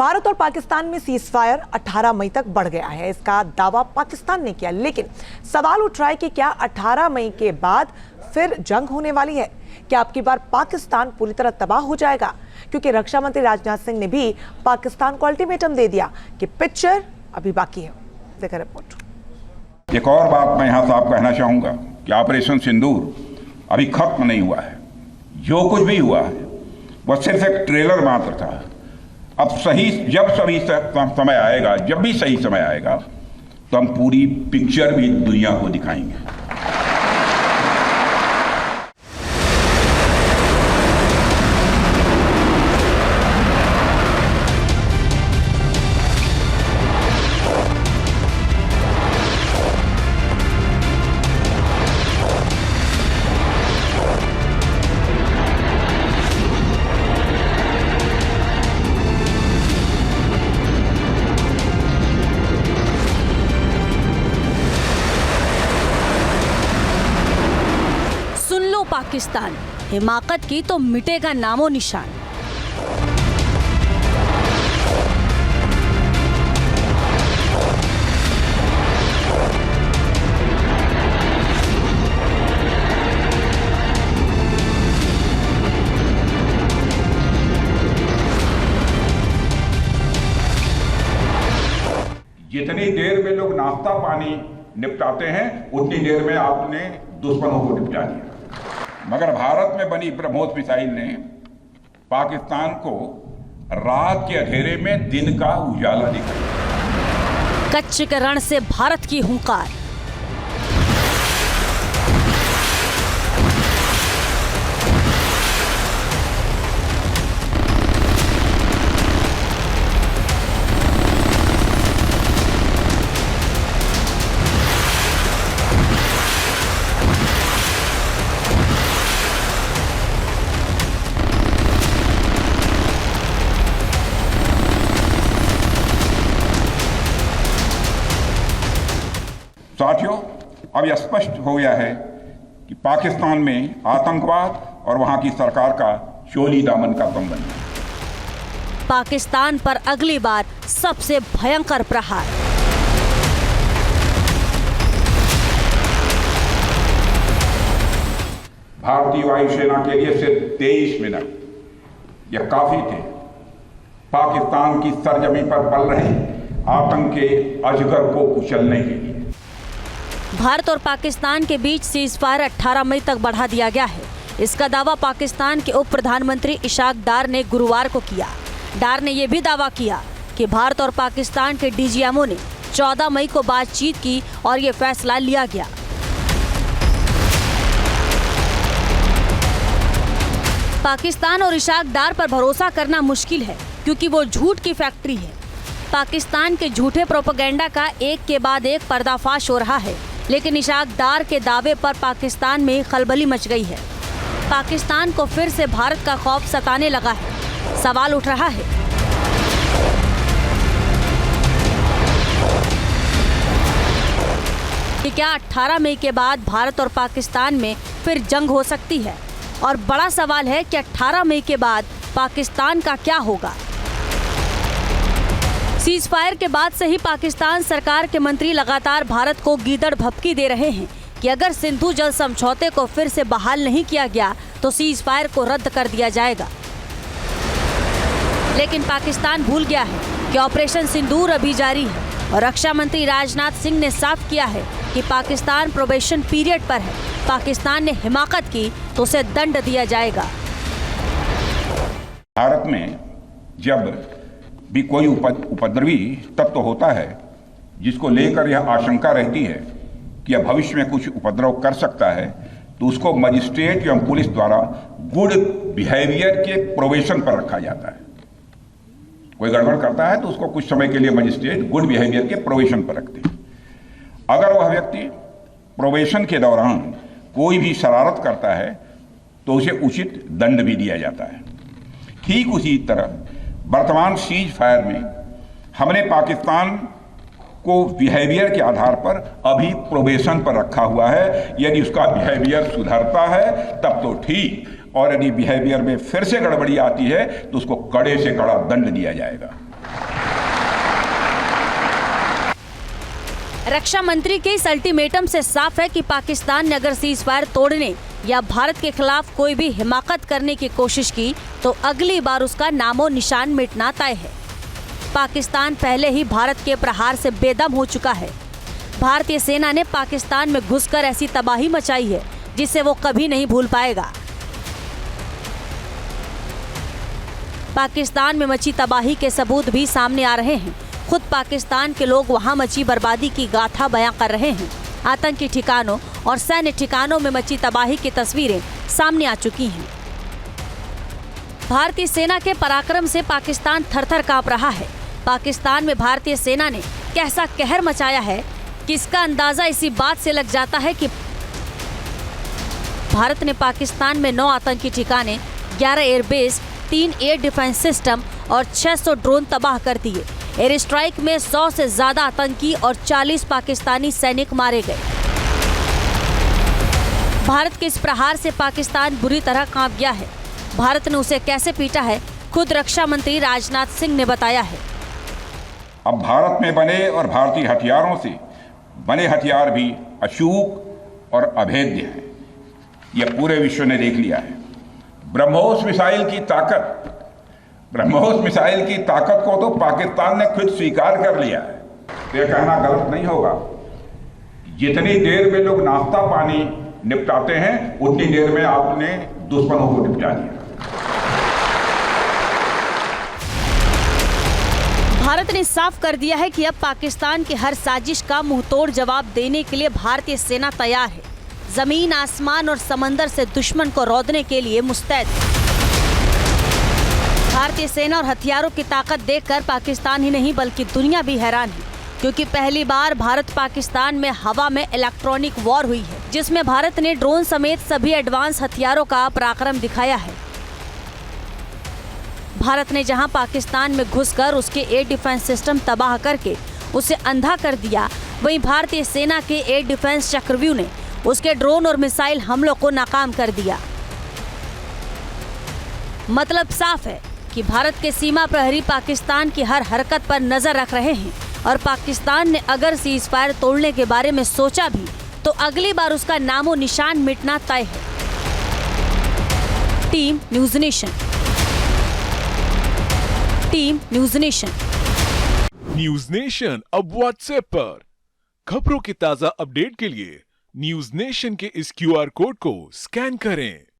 भारत और पाकिस्तान में सीजफायर 18 मई तक बढ़ गया है। इसका दावा पाकिस्तान ने किया, लेकिन सवाल उठ रहा है कि क्या 18 मई के बाद फिर जंग होने वाली है? क्या अब की बार पाकिस्तान पूरी तरह तबाह हो जाएगा? क्योंकि रक्षा मंत्री राजनाथ सिंह ने भी पाकिस्तान को अल्टीमेटम दे दिया कि पिक्चर अभी बाकी है। देखा रिपोर्ट। एक और बात मैं यहाँ साफ कहना चाहूंगा कि ऑपरेशन सिंदूर अभी खत्म नहीं हुआ है। जो कुछ भी हुआ है वह सिर्फ एक ट्रेलर मात्र था। अब समय आएगा, जब भी सही समय आएगा तो हम पूरी पिक्चर भी दुनिया को दिखाएंगे। पाकिस्तान हिमाकत की तो मिटेगा नामो निशान। जितनी देर में लोग नाश्ता पानी निपटाते हैं उतनी देर में आपने दुश्मनों को निपटा दिया। मगर भारत में बनी ब्रह्मोस मिसाइल ने पाकिस्तान को रात के अंधेरे में दिन का उजाला दिखाया। कच्छ के रण से भारत की हुंकार। साथियों, अब यह स्पष्ट हो गया है कि पाकिस्तान में आतंकवाद और वहां की सरकार का चोली दामन का बंधन है। पाकिस्तान पर अगली बार सबसे भयंकर प्रहार। भारतीय वायुसेना के लिए सिर्फ 23 मिनट यह काफी थे पाकिस्तान की सरजमी पर पल रहे आतंक के अजगर को कुचलने के लिए। भारत और पाकिस्तान के बीच सीजफायर 18 मई तक बढ़ा दिया गया है। इसका दावा पाकिस्तान के उप प्रधानमंत्री इशाक डार ने गुरुवार को किया। डार ने यह भी दावा किया कि भारत और पाकिस्तान के डीजीएमओ ने 14 मई को बातचीत की और ये फैसला लिया गया। पाकिस्तान और इशाक डार पर भरोसा करना मुश्किल है क्योंकि वो झूठ की फैक्ट्री है। पाकिस्तान के झूठे प्रोपेगेंडा का एक के बाद एक पर्दाफाश हो रहा है, लेकिन इशाक डार के दावे पर पाकिस्तान में खलबली मच गई है। पाकिस्तान को फिर से भारत का खौफ सताने लगा है। सवाल उठ रहा है कि क्या 18 मई के बाद भारत और पाकिस्तान में फिर जंग हो सकती है? और बड़ा सवाल है कि 18 मई के बाद पाकिस्तान का क्या होगा? सीजफायर के बाद से ही पाकिस्तान सरकार के मंत्री लगातार भारत को गीदड़ भभकी दे रहे हैं कि अगर सिंधु जल समझौते को फिर से बहाल नहीं किया गया तो सीजफायर को रद्द कर दिया जाएगा। लेकिन पाकिस्तान भूल गया है कि ऑपरेशन सिंदूर अभी जारी है और रक्षा मंत्री राजनाथ सिंह ने साफ किया है कि पाकिस्तान प्रोबेशन पीरियड पर है। पाकिस्तान ने हिमाकत की तो उसे दंड दिया जाएगा। भारत में जब भी कोई उपद्रवी तत्व होता है जिसको लेकर यह आशंका रहती है कि यह भविष्य में कुछ उपद्रव कर सकता है, तो उसको मजिस्ट्रेट एवं पुलिस द्वारा गुड बिहेवियर के प्रोबेशन पर रखा जाता है। कोई गड़बड़ करता है तो उसको कुछ समय के लिए मजिस्ट्रेट गुड बिहेवियर के प्रोबेशन पर रखते हैं। अगर वह व्यक्ति प्रोबेशन के दौरान कोई भी शरारत करता है तो उसे उचित दंड भी दिया जाता है। ठीक उसी तरह वर्तमान सीज फायर में हमने पाकिस्तान को बिहेवियर के आधार पर अभी प्रोबेशन पर रखा हुआ है। यदि उसका बिहेवियर सुधरता है तब तो ठीक, और यदि बिहेवियर में फिर से गड़बड़ी आती है तो उसको कड़े से कड़ा दंड दिया जाएगा। रक्षा मंत्री के इस अल्टीमेटम से साफ है कि पाकिस्तान ने अगर सीज फायर तोड़ने या भारत के खिलाफ कोई भी हिमाकत करने की कोशिश की तो अगली बार उसका नामो निशान मिटना तय है। पाकिस्तान पहले ही भारत के प्रहार से बेदम हो चुका है। भारतीय सेना ने पाकिस्तान में घुसकर ऐसी तबाही मचाई है जिसे वो कभी नहीं भूल पाएगा। पाकिस्तान में मची तबाही के सबूत भी सामने आ रहे हैं। खुद पाकिस्तान के लोग वहां मची बर्बादी की गाथा बयां कर रहे हैं। आतंकी ठिकानों और सैन्य ठिकानों में मची तबाही की तस्वीरें सामने आ चुकी हैं। भारतीय सेना के पराक्रम से पाकिस्तान थर-थर कांप रहा है। पाकिस्तान में भारतीय सेना ने कैसा कहर मचाया है कि इसका अंदाजा इसी बात से लग जाता है कि भारत ने पाकिस्तान में 9 आतंकी ठिकाने, 11 एयरबेस, 3 एयर डिफेंस सिस्टम और 600 ड्रोन तबाह कर दिए। एयर स्ट्राइक में 100 से ज्यादा आतंकी और 40 पाकिस्तानी सैनिक मारे गए। भारत के इस प्रहार से पाकिस्तान बुरी तरह कांप गया है। भारत ने उसे कैसे पीटा है, खुद रक्षा मंत्री राजनाथ सिंह ने बताया है। अब भारत में बने और भारतीय हथियारों से बने हथियार भी अचूक और अभेद्य हैं। यह पूरे विश्व ने देख लिया है। ब्रह्मोस मिसाइल की ताकत को तो पाकिस्तान ने खुद स्वीकार कर लिया है। यह कहना गलत नहीं होगा, जितनी देर में लोग नाश्ता पानी निपटाते हैं उतनी देर में आपने दुश्मनों को निपटा दिया। भारत ने साफ कर दिया है कि अब पाकिस्तान की हर साजिश का मुंहतोड़ जवाब देने के लिए भारतीय सेना तैयार है। जमीन, आसमान और समंदर से दुश्मन को रौंदने के लिए मुस्तैद। भारतीय सेना और हथियारों की ताकत देखकर पाकिस्तान ही नहीं बल्कि दुनिया भी हैरान है, क्योंकि पहली बार भारत पाकिस्तान में हवा में इलेक्ट्रॉनिक वॉर हुई है, जिसमें भारत ने ड्रोन समेत सभी एडवांस हथियारों का पराक्रम दिखाया है। भारत ने जहां पाकिस्तान में घुसकर उसके एयर डिफेंस सिस्टम तबाह करके उसे अंधा कर दिया, वहीं भारतीय सेना के एयर डिफेंस चक्रव्यूह ने उसके ड्रोन और मिसाइल हमलों को नाकाम कर दिया। मतलब साफ है कि भारत के सीमा प्रहरी पाकिस्तान की हर हरकत पर नजर रख रहे हैं और पाकिस्तान ने अगर सीज फायर तोड़ने के बारे में सोचा भी तो अगली बार उसका नामो निशान मिटना तय है। Team news nation. News nation अब व्हाट्सएप पर खबरों की ताजा अपडेट के लिए न्यूज़ नेशन के इस QR कोड को स्कैन करें।